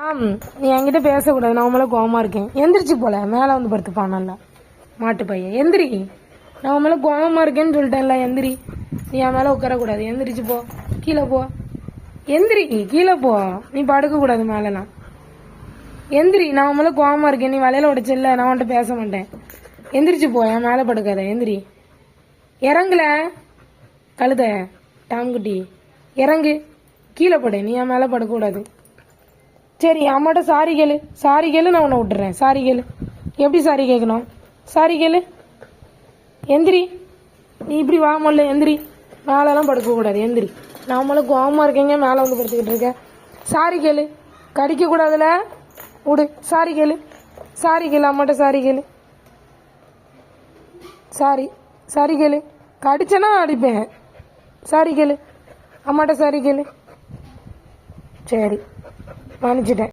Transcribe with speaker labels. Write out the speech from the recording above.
Speaker 1: நீ என்கிட்ட பேசக்கூடாது. நான் மேலே கோவமாக இருக்கேன். எந்திரிச்சு போல மேலே வந்து படுத்துப்பான் நல்லா மாட்டு பையன். எந்திரி, நான் மேலே கோவமாக இருக்கேன்னு சொல்லிட்டேன்ல. எந்திரி, நீ என் மேலே உட்காரக்கூடாது. எந்திரிச்சு போ, கீழே போ. எந்திரி, கீழே போ. நீ படுக்கக்கூடாது மேலெலாம். எந்திரி, நான் மேலே கோவமாக இருக்கேன். நீ வலையில உடைச்சில்ல, நான் உன்கிட்ட பேச மாட்டேன். எந்திரிச்சு போ, என் மேலே படுக்காத. எந்திரி, இறங்கல கழுத டாம்குட்டி, இறங்கு, கீழே படு. நீ என் மேலே படுக்கக்கூடாது. சரி, அம்மாட்ட சாரி கேளு. சாரி கேளு, நான் உன்னை விட்டுறேன். சாரி கேளு. எப்படி சாரி கேட்கணும்? சாரி கேளு. எந்திரி, நீ இப்படி வா முதல்ல. எந்திரி, மேலெல்லாம் படுக்கக்கூடாது. எந்திரி, நான் மேலே கோவமாக இருக்கேங்க. மேலே வந்து படுத்துக்கிட்டு இருக்கேன். சாரி கேளு. கடிக்கக்கூடாதுல, விடு. சாரி கேளு. சாரி கேளு, அம்மாட்ட சாரி கேளு. சாரி, சாரி கேளு. கடிச்சேன்னா அடிப்பேன். சாரி கேளு, அம்மாட்ட சாரி கேளு. சரி, மன்னிச்சிட்டேன்.